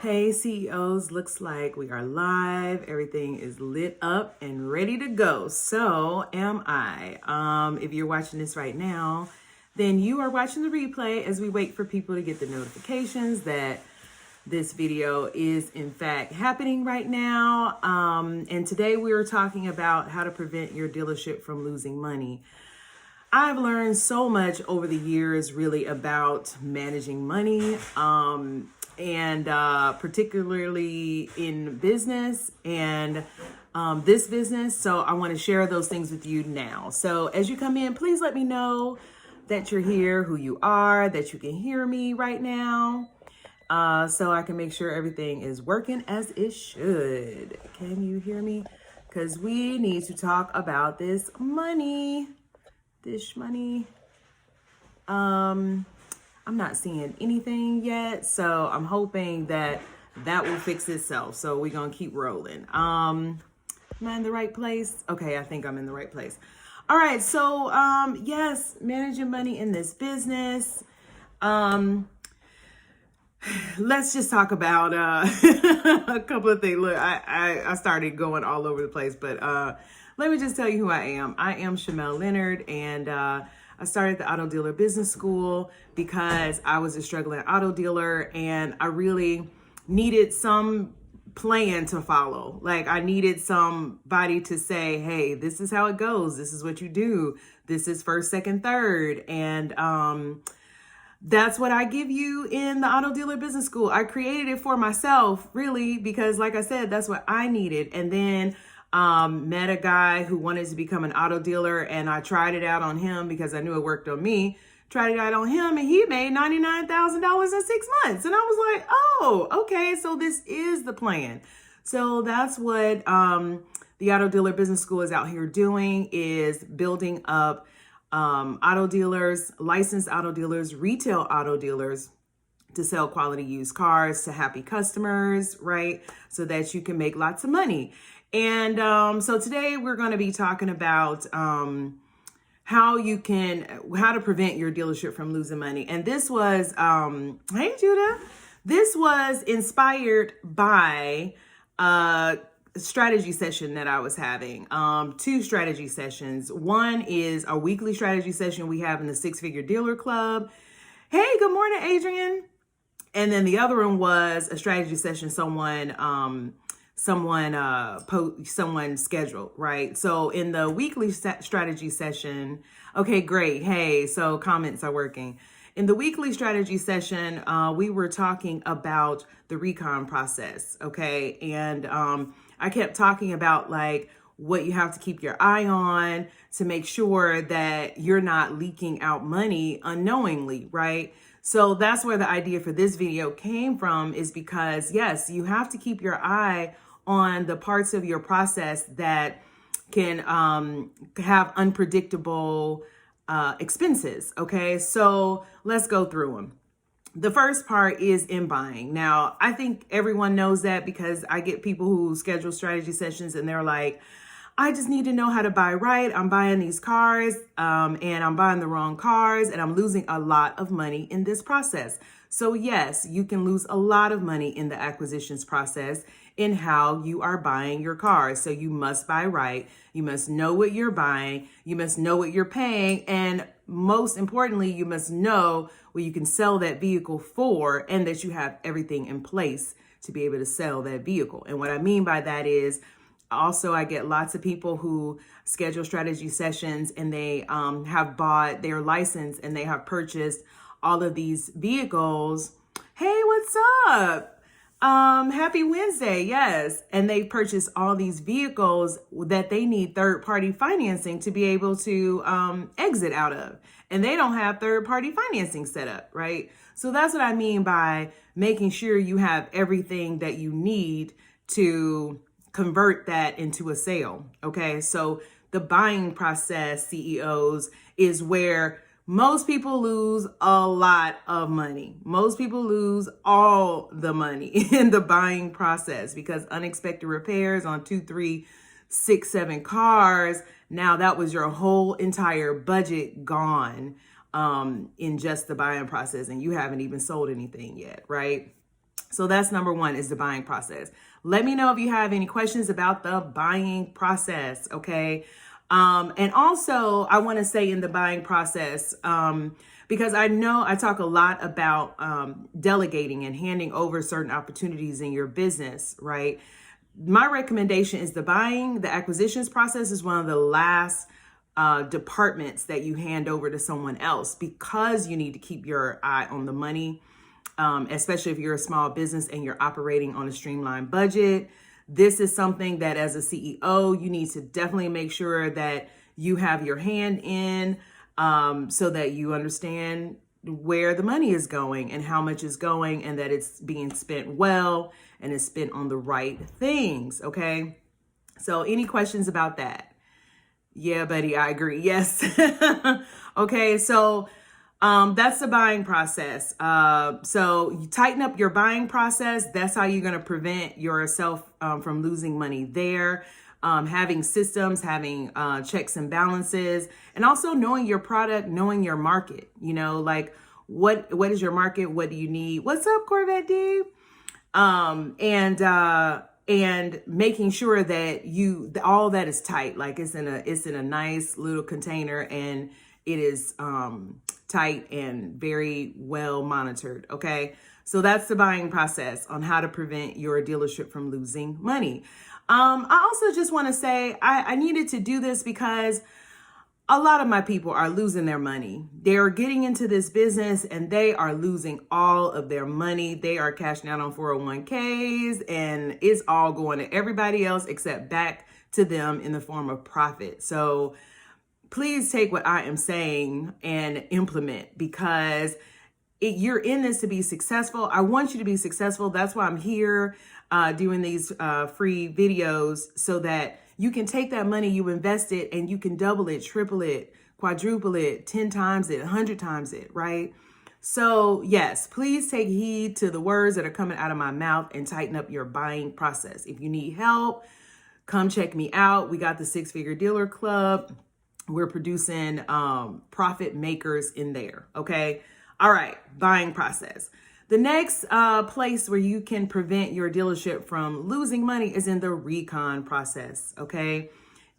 Hey CEOs, looks like we are live. Everything is lit up and ready to go. So am I. If you're watching this right now, then you are watching the replay as we wait for people to get the notifications that this video is in fact happening right now. And today we are talking about how to prevent your dealership from losing money. I've learned so much over the years really about managing money. And particularly in business and this business. So I want to share those things with you now. So as you come in, please let me know that you're here, who you are, that you can hear me right now. So I can make sure everything is working as it should. Can you hear me? Because we need to talk about this money. I'm not seeing anything yet, so I'm hoping that will fix itself. So we're gonna keep rolling. Am I in the right place? Okay, I think I'm in the right place. All right, so yes, managing money in this business. Let's just talk about a couple of things. Look, I started going all over the place, but let me just tell you who I am. I am Shamel Leonard, and I started the Auto Dealer Business School because I was a struggling auto dealer and I really needed some plan to follow. Like I needed somebody to say, hey, this is how it goes. This is what you do. This is first, second, third. And that's what I give you in the Auto Dealer Business School. I created it for myself, really, because like I said, that's what I needed. And then met a guy who wanted to become an auto dealer, and I tried it out on him because I knew it worked on me. Tried it out on him, and he made $99,000 in 6 months. And I was like, oh, okay, so this is the plan. So that's what the Auto Dealer Business School is out here doing, is building up auto dealers, licensed auto dealers, retail auto dealers to sell quality used cars to happy customers, right? So that you can make lots of money. And so today we're going to be talking about how to prevent your dealership from losing money. And this was, hey Judah, this was inspired by a strategy session that I was having. 2 strategy sessions. One is a weekly strategy session we have in the 6-Figure Dealer Club. Hey, good morning, Adrian. And then the other one was a strategy session someone scheduled, right? So in the weekly strategy session, okay, great. Hey, so comments are working. In the weekly strategy session, we were talking about the Recon process, okay? And I kept talking about like what you have to keep your eye on to make sure that you're not leaking out money unknowingly, right? So that's where the idea for this video came from, is because yes, you have to keep your eye on the parts of your process that can have unpredictable expenses. Okay, so let's go through them. The first part is in buying. Now, I think everyone knows that because I get people who schedule strategy sessions and they're like, I just need to know how to buy right. I'm buying these cars and I'm buying the wrong cars and I'm losing a lot of money in this process. So yes, you can lose a lot of money in the acquisitions process in how you are buying your cars. So you must buy right. You must know what you're buying. You must know what you're paying. And most importantly, you must know what you can sell that vehicle for and that you have everything in place to be able to sell that vehicle. And what I mean by that is, also, I get lots of people who schedule strategy sessions and they have bought their license and they have purchased all of these vehicles. Hey, what's up? Happy Wednesday. Yes. And they purchased all these vehicles that they need third-party financing to be able to exit out of. And they don't have third-party financing set up, right? So that's what I mean by making sure you have everything that you need to convert that into a sale. Okay. So the buying process, CEOs, is where most people lose a lot of money. Most people lose all the money in the buying process because unexpected repairs on 2, 3, 6, 7 cars. Now that was your whole entire budget gone in just the buying process, and you haven't even sold anything yet, right? So that's number one, is the buying process. Let me know if you have any questions about the buying process, okay? And also, I want to say in the buying process, because I know I talk a lot about delegating and handing over certain opportunities in your business, right? My recommendation is the acquisitions process is one of the last departments that you hand over to someone else, because you need to keep your eye on the money, especially if you're a small business and you're operating on a streamlined budget. This is something that as a CEO, you need to definitely make sure that you have your hand in, so that you understand where the money is going and how much is going, and that it's being spent well and it's spent on the right things. Okay. So any questions about that? Yeah, buddy, I agree. Yes. Okay. So that's the buying process. So you tighten up your buying process. That's how you're going to prevent yourself from losing money there. Having systems, having checks and balances, and also knowing your product, knowing your market. You know, like what is your market? What do you need? What's up, Corvette D? And making sure that all that is tight, like it's in a nice little container, and it is tight and very well monitored. Okay. So that's the buying process on how to prevent your dealership from losing money. I also just want to say I needed to do this because a lot of my people are losing their money. They're getting into this business and they are losing all of their money. They are cashing out on 401ks, and it's all going to everybody else except back to them in the form of profit. So please take what I am saying and implement, because you're in this to be successful. I want you to be successful. That's why I'm here doing these free videos, so that you can take that money you invested and you can double it, triple it, quadruple it, 10 times it, 100 times it, right? So yes, please take heed to the words that are coming out of my mouth and tighten up your buying process. If you need help, come check me out. We got the Six Figure Dealer Club. We're producing profit makers in there, okay? All right, buying process. The next place where you can prevent your dealership from losing money is in the recon process, okay?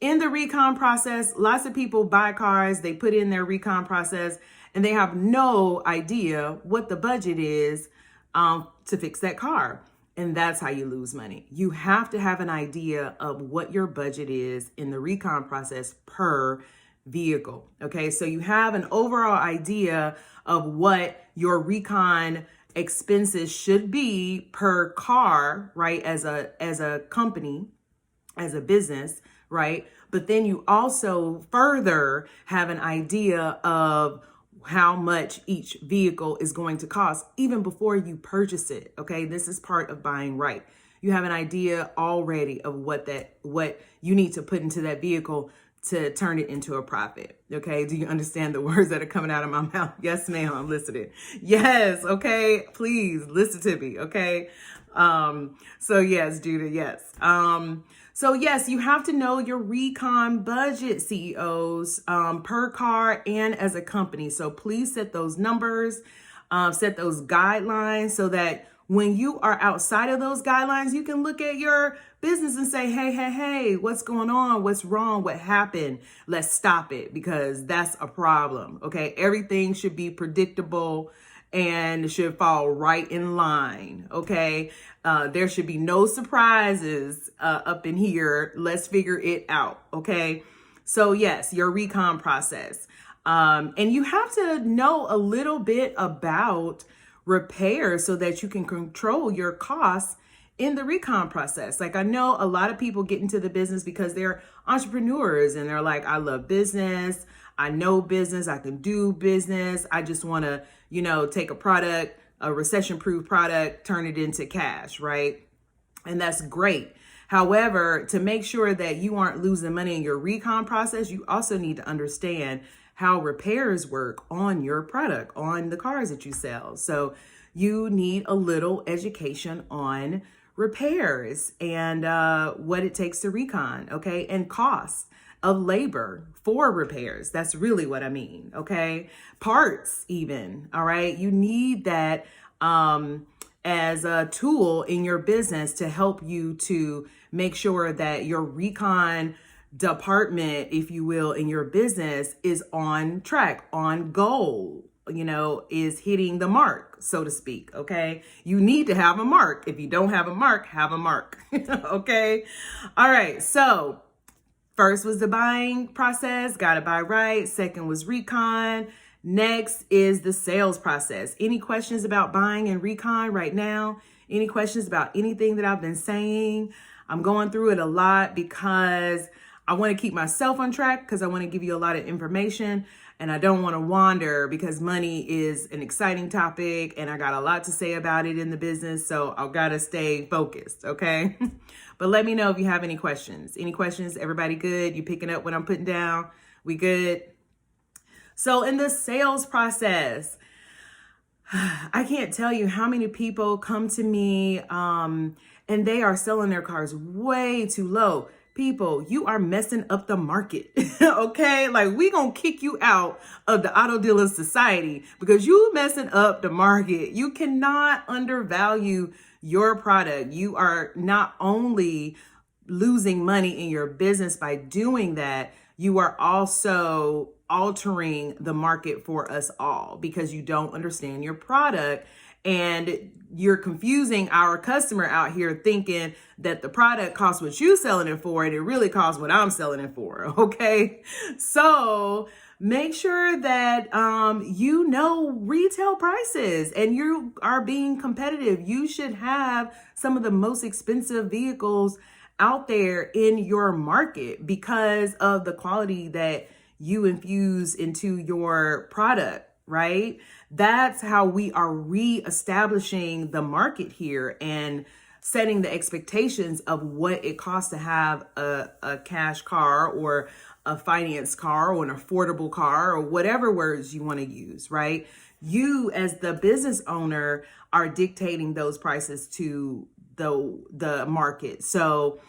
In the recon process, lots of people buy cars, they put in their recon process, and they have no idea what the budget is to fix that car. And that's how you lose money. You have to have an idea of what your budget is in the recon process per vehicle, okay? So you have an overall idea of what your recon expenses should be per car, right? As a company, as a business, right? But then you also further have an idea of how much each vehicle is going to cost even before you purchase it. Okay. This is part of buying right. You have an idea already of what you need to put into that vehicle to turn it into a profit. Okay. Do you understand the words that are coming out of my mouth? Yes, ma'am. I'm listening. Yes. Okay. Please listen to me. Okay. So yes, Judah. Yes. So yes, you have to know your recon budget, CEOs, per car and as a company. So please set those numbers, set those guidelines, so that when you are outside of those guidelines, you can look at your business and say, hey, what's going on? What's wrong? What happened? Let's stop it, because that's a problem. Okay. Everything should be predictable and should fall right in line. Okay. There should be no surprises up in here. Let's figure it out. Okay. So yes, your recon process. And you have to know a little bit about repair so that you can control your costs in the recon process. Like, I know a lot of people get into the business because they're entrepreneurs and they're like, I love business. I know business. I can do business. I just want to, take a product, a recession-proof product, turn it into cash, right? And that's great. However, to make sure that you aren't losing money in your recon process, you also need to understand how repairs work on your product, on the cars that you sell. So you need a little education on repairs and what it takes to recon, okay? And costs of labor for repairs. That's really what I mean, okay? Parts even, all right? You need that as a tool in your business to help you to make sure that your recon department, if you will, in your business is on track, on goal, is hitting the mark, so to speak. Okay. You need to have a mark. If you don't have a mark, have a mark. Okay. All right. So first was the buying process, got to buy right. Second was recon. Next is the sales process. Any questions about buying and recon right now? Any questions about anything that I've been saying? I'm going through it a lot because I want to keep myself on track, because I want to give you a lot of information, and I don't want to wander because money is an exciting topic and I got a lot to say about it in the business. So I've got to stay focused. Okay. But let me know if you have any questions. Any questions? Everybody good? You picking up what I'm putting down? We good? So in the sales process, I can't tell you how many people come to me and they are selling their cars way too low. People, you are messing up the market. Okay. Like, we gonna kick you out of the Auto Dealer Society because you messing up the market. You cannot undervalue your product. You are not only losing money in your business by doing that, you are also altering the market for us all because you don't understand your product. And you're confusing our customer out here thinking that the product costs what you selling it for, and it really costs what I'm selling it for. Okay. So make sure that you know retail prices and you are being competitive. You should have some of the most expensive vehicles out there in your market because of the quality that you infuse into your product, right? That's how we are reestablishing the market here and setting the expectations of what it costs to have a cash car or a finance car or an affordable car or whatever words you want to use, right? You as the business owner are dictating those prices to the market. So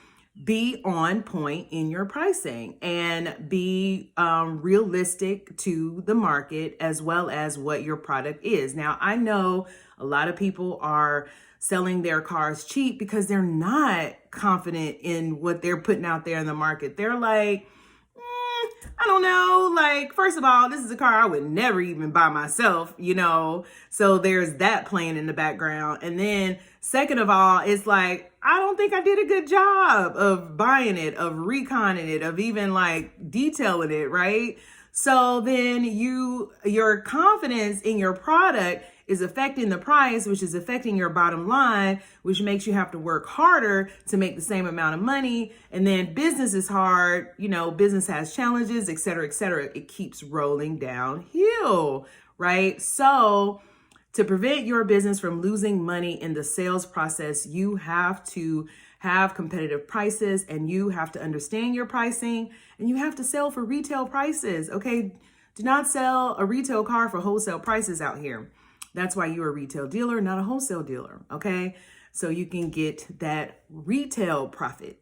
be on point in your pricing and be realistic to the market as well as what your product is. Now, I know a lot of people are selling their cars cheap because they're not confident in what they're putting out there in the market. They're like, I don't know. Like, first of all, this is a car I would never even buy myself, so there's that playing in the background. And then second of all, it's like, I don't think I did a good job of buying it, of reconning it, of even like detailing it, right? So then your confidence in your product is affecting the price, which is affecting your bottom line, which makes you have to work harder to make the same amount of money. And then business is hard, business has challenges, et cetera, et cetera. It keeps rolling downhill, right? So to prevent your business from losing money in the sales process, you have to have competitive prices and you have to understand your pricing and you have to sell for retail prices. Okay. Do not sell a retail car for wholesale prices out here. That's why you're a retail dealer, not a wholesale dealer. Okay. So you can get that retail profit.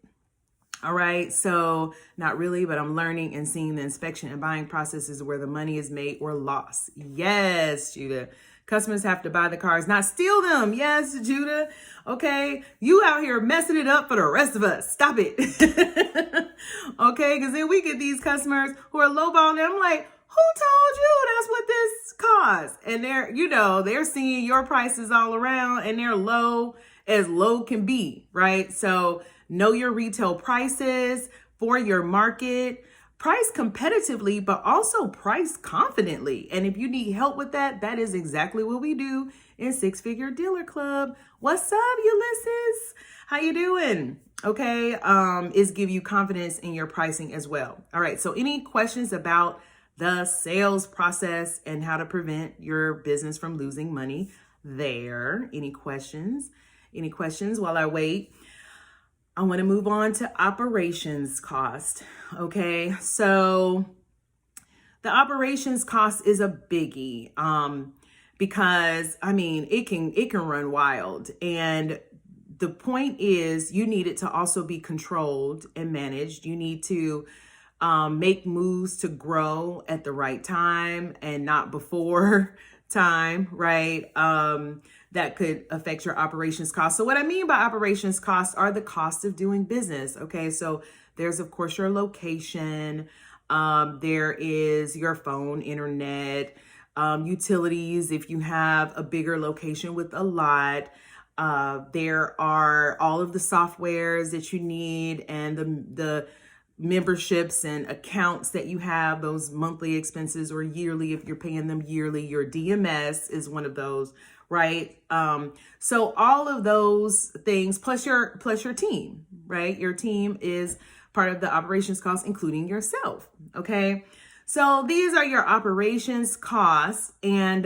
All right. So not really, but I'm learning and seeing the inspection and buying processes where the money is made or lost. Yes, Judah. Customers have to buy the cars, not steal them. Yes, Judah. Okay. You out here messing it up for the rest of us. Stop it. Okay. Because then we get these customers who are lowballing them. I'm like, who told you that's what this costs? And they're seeing your prices all around and they're low as low can be, right? So know your retail prices for your market. Price competitively, but also price confidently. And if you need help with that, that is exactly what we do in Six Figure Dealer Club. What's up, Ulysses? How you doing? Okay, is give you confidence in your pricing as well. All right, so any questions about the sales process and how to prevent your business from losing money there? Any questions? Any questions while I wait? I want to move on to operations cost. Okay, so the operations cost is a biggie because it can run wild. And the point is you need it to also be controlled and managed. You need to make moves to grow at the right time and not before time, right? that could affect your operations costs. So what I mean by operations costs are the cost of doing business. Okay, so there's of course your location, there is your phone, internet, utilities if you have a bigger location with a lot. There are all of the softwares that you need and the memberships and accounts that you have, those monthly expenses or yearly if you're paying them yearly. Your DMS is one of those, right? So all of those things plus your team, right? Your team is part of the operations costs, including yourself. Okay. So these are your operations costs, and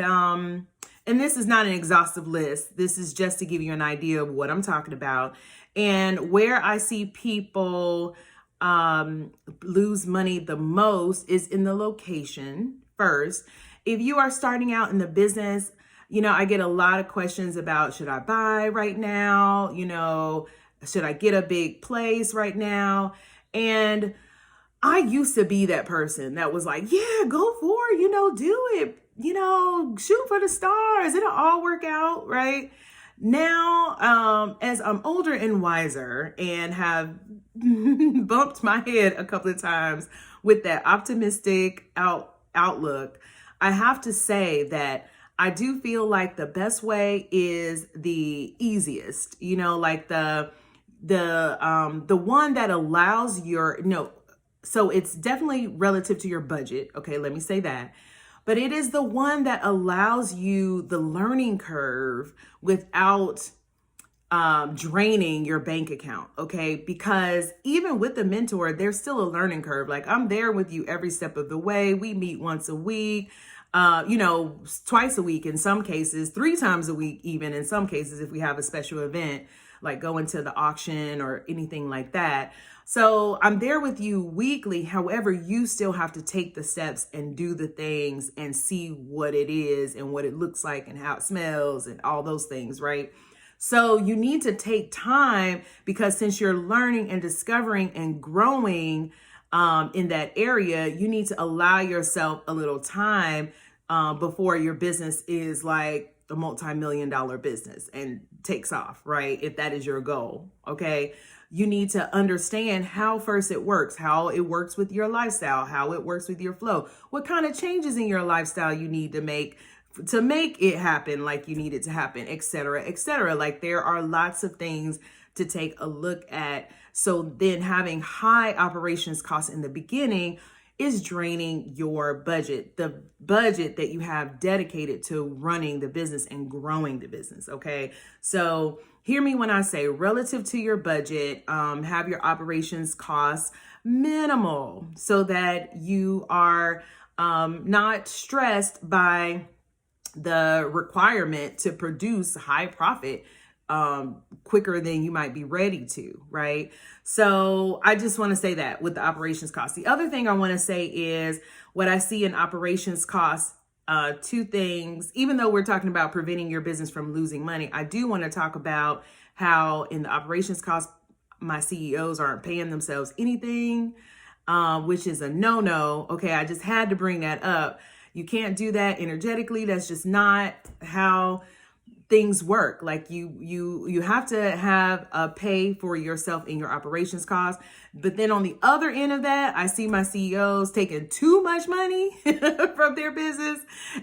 this is not an exhaustive list. This is just to give you an idea of what I'm talking about and where I see people lose money the most is in the location first. If you are starting out in the business, I get a lot of questions about, should I buy right now? Should I get a big place right now? And I used to be that person that was like, yeah, go for it, do it, shoot for the stars. It'll all work out, right? Now, as I'm older and wiser and have bumped my head a couple of times with that optimistic outlook, I have to say that I do feel like the best way is the easiest, like the one that allows so it's definitely relative to your budget. Okay, let me say that. But it is the one that allows you the learning curve without draining your bank account. Okay, because even with the mentor, there's still a learning curve. Like, I'm there with you every step of the way. We meet once a week, twice a week in some cases, 3 times a week, even in some cases, if we have a special event, like going to the auction or anything like that. So I'm there with you weekly. However, you still have to take the steps and do the things and see what it is and what it looks like and how it smells and all those things, right? So you need to take time, because since you're learning and discovering and growing in that area, you need to allow yourself a little time before your business is like a multi-million-dollar business and takes off, right? If that is your goal, okay? You need to understand how first it works, how it works with your lifestyle, how it works with your flow, what kind of changes in your lifestyle you need to make it happen like you need it to happen, et cetera, et cetera. Like, there are lots of things to take a look at. So then having high operations costs in the beginning is draining your budget, the budget that you have dedicated to running the business and growing the business. Okay. So hear me when I say relative to your budget, have your operations costs minimal so that you are not stressed by the requirement to produce high profit quicker than you might be ready to, right? So I just want to say that with the operations costs. The other thing I want to say is what I see in operations costs, 2 things. Even though we're talking about preventing your business from losing money, I do want to talk about how in the operations costs, my CEOs aren't paying themselves anything, which is a no-no. Okay, I just had to bring that up. You can't do that energetically. That's just not how things work. Like, you have to have a pay for yourself in your operations costs. But then on the other end of that, I see my CEOs taking too much money from their business,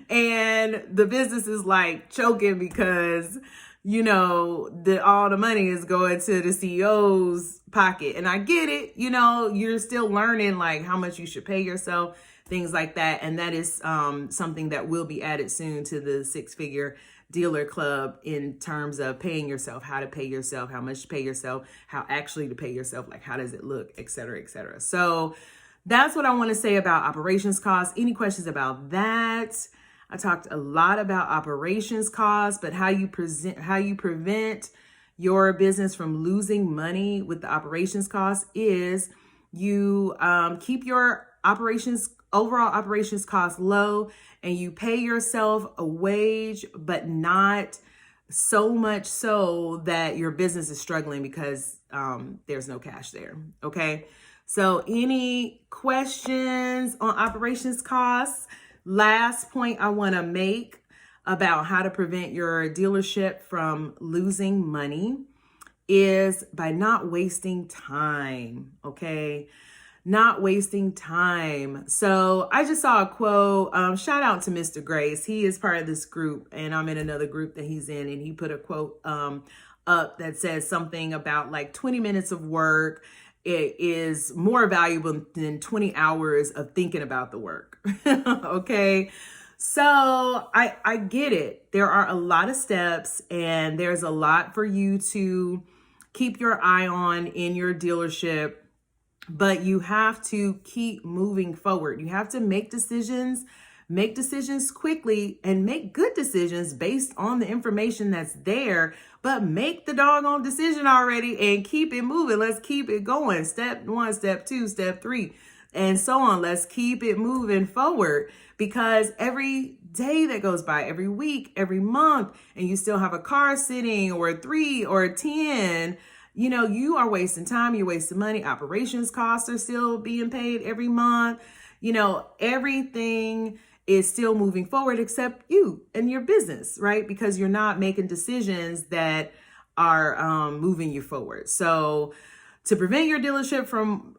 and the business is like choking because all the money is going to the CEO's pocket. And I get it, you're still learning like how much you should pay yourself, things like that. And that is something that will be added soon to the 6-figure dealer club in terms of paying yourself, how to pay yourself, how much to pay yourself, how actually to pay yourself, like how does it look, et cetera, et cetera. So that's what I want to say about operations costs. Any questions about that? I talked a lot about operations costs, but how you prevent your business from losing money with the operations costs is you keep your overall operations costs low, and you pay yourself a wage, but not so much so that your business is struggling because there's no cash there. Okay. So any questions on operations costs? Last point I want to make, about how to prevent your dealership from losing money is by not wasting time, okay? Not wasting time. So I just saw a quote. Shout out to Mr. Grace. He is part of this group, and I'm in another group that he's in, and he put a quote up that says something about like 20 minutes of work. It is more valuable than 20 hours of thinking about the work. Okay. So I get it. There are a lot of steps, and there's a lot for you to keep your eye on in your dealership, but you have to keep moving forward. You have to make decisions quickly, and make good decisions based on the information that's there, but make the doggone decision already and keep it moving. Let's keep it going. Step 1, step 2, step 3, and so on. Let's keep it moving forward, because every day that goes by, every week, every month, and you still have a car sitting, or 3 or 10, you are wasting time, you're wasting money. Operations costs are still being paid every month. Everything is still moving forward except you and your business, right? Because you're not making decisions that are moving you forward. So to prevent your dealership from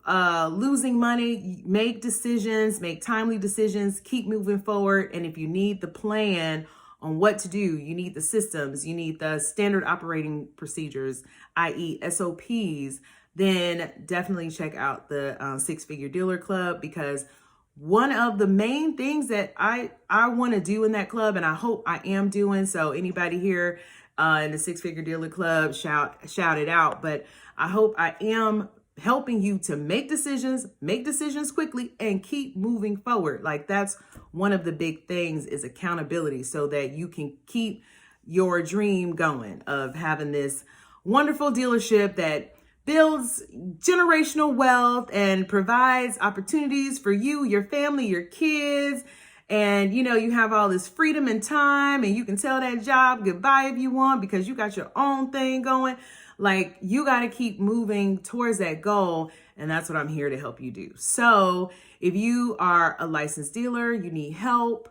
losing money, make decisions, make timely decisions, keep moving forward. And if you need the plan on what to do, you need the systems, you need the standard operating procedures, i.e. SOPs, then definitely check out the Six Figure Dealer Club, because one of the main things that I want to do in that club, and I hope I am doing, so anybody here in the Six Figure Dealer Club, shout it out, but I hope I am helping you to make decisions quickly, and keep moving forward. Like, that's one of the big things, is accountability, so that you can keep your dream going of having this wonderful dealership that builds generational wealth and provides opportunities for you, your family, your kids. And, you have all this freedom and time, and you can tell that job goodbye if you want, because you got your own thing going. Like, you got to keep moving towards that goal. And that's what I'm here to help you do. So if you are a licensed dealer, you need help,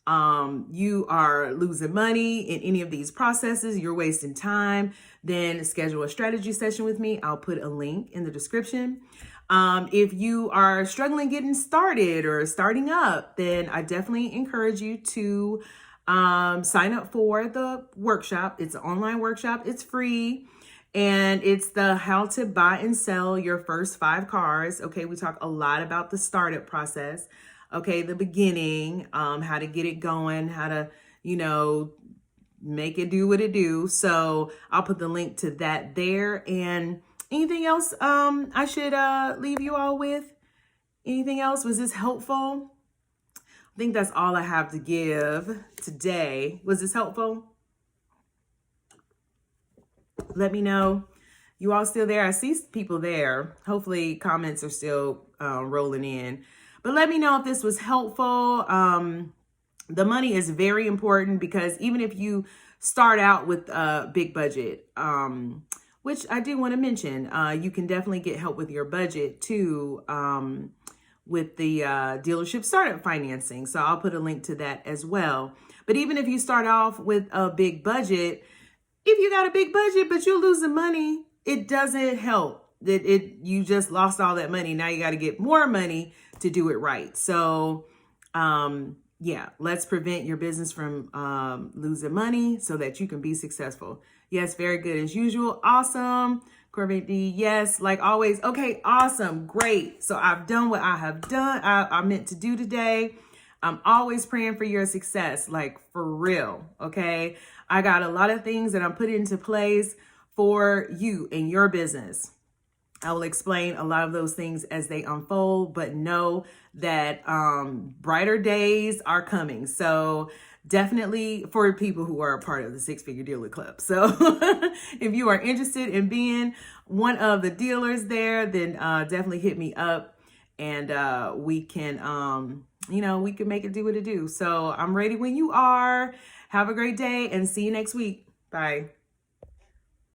you are losing money in any of these processes, you're wasting time, then schedule a strategy session with me. I'll put a link in the description. If you are struggling getting started or starting up, then I definitely encourage you to sign up for the workshop. It's an online workshop. It's free. And it's the how to buy and sell your first 5 cars. Okay, we talk a lot about the startup process. Okay, the beginning, how to get it going, how to, make it do what it do. So I'll put the link to that there. And anything else I should leave you all with? Anything else? Was this helpful? I think that's all I have to give today. Was this helpful? Let me know. You all still there? I see people there. Hopefully comments are still rolling in. But let me know if this was helpful. The money is very important, because even if you start out with a big budget, which I do want to mention, you can definitely get help with your budget too, with the dealership startup financing. So I'll put a link to that as well. But even if you start off with a big budget, if you got a big budget, but you're losing money, it doesn't help. You just lost all that money. Now you got to get more money to do it right. So, yeah, let's prevent your business from losing money so that you can be successful. Yes, very good as usual. Awesome. Corvette D, yes, like always. Okay, awesome. Great. So I've done what I have done. I meant to do today. I'm always praying for your success, like for real. Okay. I got a lot of things that I'm putting into place for you and your business. I will explain a lot of those things as they unfold, but know that brighter days are coming. So definitely for people who are a part of the Six Figure Dealer Club. So if you are interested in being one of the dealers there, then definitely hit me up, and we can, we can make it do what it do. So I'm ready when you are. Have a great day, and see you next week. Bye.